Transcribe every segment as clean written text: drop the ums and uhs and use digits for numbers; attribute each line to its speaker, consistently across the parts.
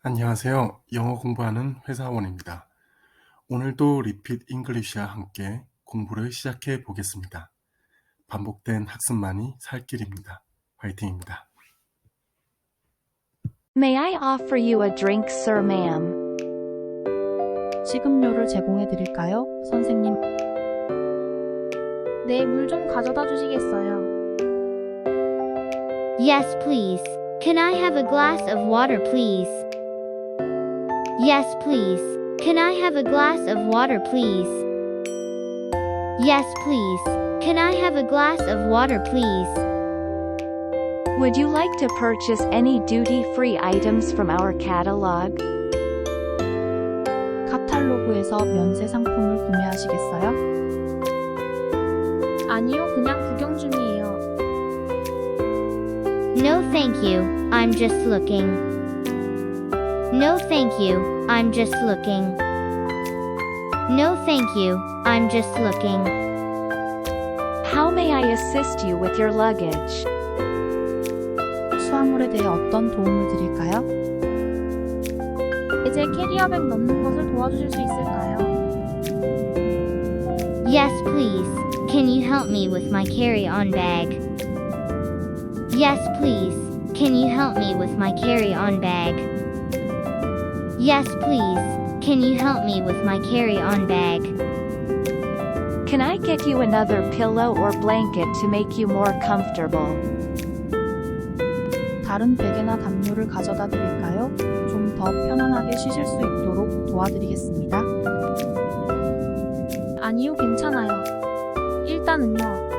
Speaker 1: 안녕하세요. 영어 공부하는 회사원입니다. 오늘도 리핏 잉글리시와 함께 공부를 시작해 보겠습니다. 반복된 학습만이 살 길입니다. 화이팅입니다.
Speaker 2: May I offer you a drink, sir, ma'am?
Speaker 3: 식음료를 제공해 드릴까요, 선생님?
Speaker 4: 네, 물 좀 가져다 주시겠어요?
Speaker 5: Yes, please. Can I have a glass of water, please? Yes, please. Can I have a glass of water, please? Yes, please. Can I have a glass of water, please?
Speaker 2: Would you like to purchase any duty-free items from our catalog?
Speaker 3: 카탈로그에서 면세 상품을 구매하시겠어요?
Speaker 4: 아니요, 그냥 구경 중이에요.
Speaker 5: No, thank you. I'm just looking. No, thank you. I'm just looking. No, thank you. I'm just looking.
Speaker 2: How may I assist you with your luggage?
Speaker 3: 수화물에 대해 어떤 도움을 드릴까요?
Speaker 4: 제 캐리어백 넣는 것을 도와주실 수 있을까요?
Speaker 5: Yes, please. Can you help me with my carry-on bag? Yes, please. Can you help me with my carry-on bag? Yes, please. Can you help me with my carry-on bag?
Speaker 2: Can I get you another pillow or blanket to make you more comfortable?
Speaker 3: 다른 베개나 담요를 가져다 드릴까요? 좀 더 편안하게 쉬실 수 있도록 도와드리겠습니다.
Speaker 4: 아니요, 괜찮아요. 일단은요.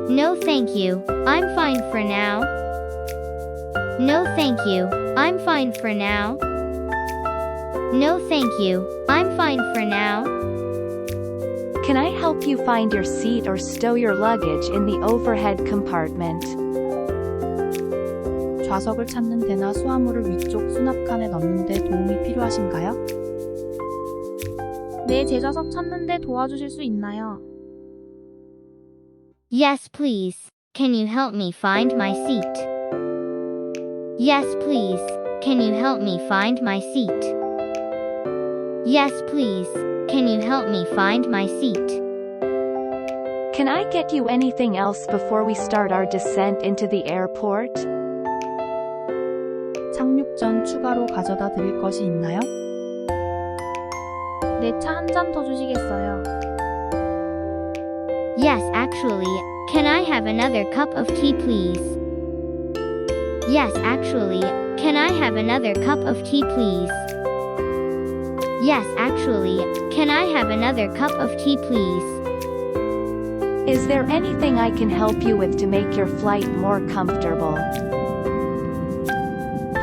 Speaker 5: No, thank you. I'm fine for now. No, thank you. I'm fine for now. No, thank you. I'm fine for now.
Speaker 2: Can I help you find your seat or stow your luggage in the overhead compartment?
Speaker 3: 좌석을 찾는 데나 수화물을 위쪽 수납칸에 넣는 데 도움이 필요하신가요?
Speaker 4: 네, 제 좌석 찾는데 도와주실 수 있나요?
Speaker 5: Yes, please. Can you help me find my seat? Yes, please. Can you help me find my seat? Yes, please. Can you help me find my seat?
Speaker 2: Can I get you anything else before we start our descent into the airport?
Speaker 3: 착륙 전 추가로 가져다 드릴 것이 있나요?
Speaker 4: 내 차 한 잔 더 주시겠어요?
Speaker 5: Yes, actually, can I have another cup of tea, please? Yes, actually, can I have another cup of tea, please? Yes, actually, can I have another cup of tea, please?
Speaker 2: Is there anything I can help you with to make your flight more comfortable?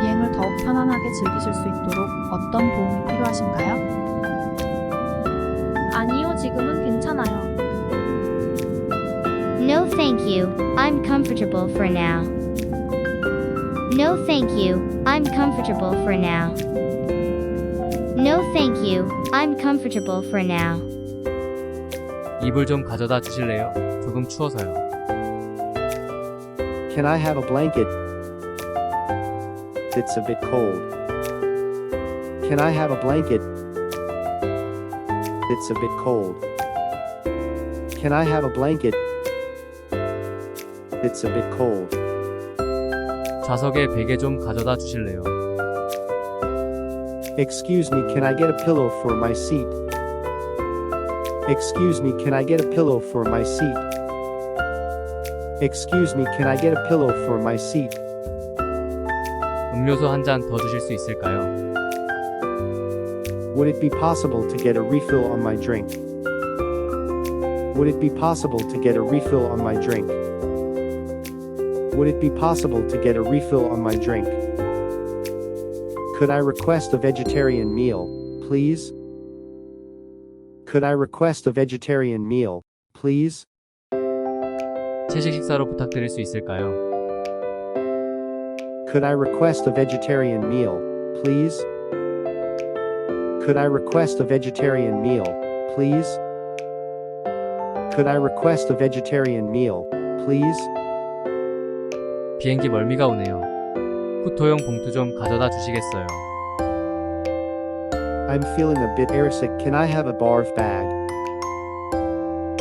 Speaker 3: 비행을 더욱 편안하게 즐기실 수 있도록 어떤 도움이 필요하신가요?
Speaker 4: 아니요, 지금은 괜찮아요.
Speaker 5: No, thank you. I'm comfortable for now. No, thank you. I'm comfortable for now. No, thank you. I'm comfortable for now.
Speaker 6: 이불 좀 가져다 주실래요? 조금 추워서요.
Speaker 7: Can I have a blanket? It's a bit cold. Can I have a blanket? It's a bit cold. Can I have a blanket? It's a bit cold.
Speaker 6: 좌석에 베개 좀 가져다 주실래요?
Speaker 7: Excuse me, can I get a pillow for my seat? Excuse me, can I get a pillow for my seat? Excuse me, can I get a pillow for my seat?
Speaker 6: 음료수 한 잔 더 주실 수 있을까요?
Speaker 7: Would it be possible to get a refill on my drink? Would it be possible to get a refill on my drink? Would it be possible to get a refill on my drink? Could I request a vegetarian meal, please? Could I request a vegetarian meal, please?
Speaker 6: 채식 식사로 부탁드릴 수 있을까요?
Speaker 7: Could I request a vegetarian meal, please? Could I request a vegetarian meal, please? Could I request a vegetarian meal, please?
Speaker 6: 비행기 멀미가 오네요. 후토용 봉투 좀 가져다 주시겠어요?
Speaker 7: I'm feeling a bit airsick. Can I have a barf bag?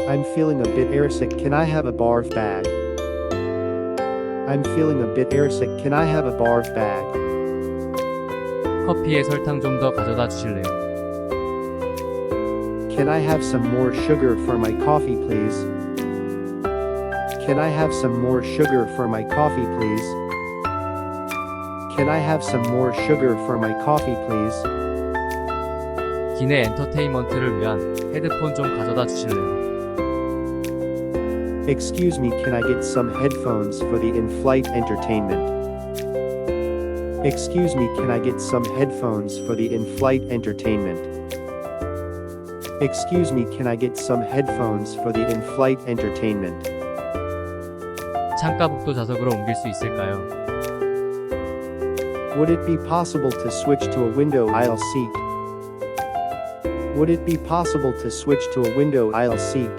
Speaker 7: I'm feeling a bit airsick. Can I have a barf bag? I'm feeling a bit airsick. Can I have a barf bag?
Speaker 6: 커피에 설탕 좀 더 가져다 주실래요?
Speaker 7: Can I have some more sugar for my coffee, please? Can I have some more sugar for my coffee, please? Can I have some more sugar for my coffee, please?
Speaker 6: 기내 엔터테인먼트를 위한 헤드폰 좀 가져다 주실래요?
Speaker 7: Excuse me, can I get some headphones for the in-flight entertainment? Excuse me, can I get some headphones for the in-flight entertainment? Excuse me, can I get some headphones for the in-flight entertainment?
Speaker 6: 창가 복도 좌석으로 옮길 수 있을까요?
Speaker 7: Would it be possible to switch to a window aisle seat? Would it be possible to switch to a window aisle seat?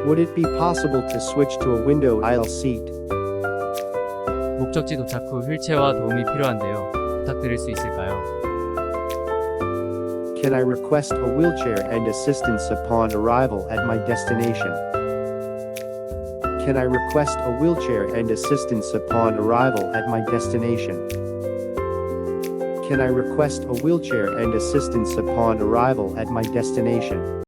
Speaker 7: Would it be possible to switch to a window aisle seat?
Speaker 6: 목적지 도착 후 휠체어와 도움이 필요한데요. 부탁드릴 수 있을까요?
Speaker 7: Can I request a wheelchair and assistance upon arrival at my destination? Can I request a wheelchair and assistance upon arrival at my destination? Can I request a wheelchair and assistance upon arrival at my destination?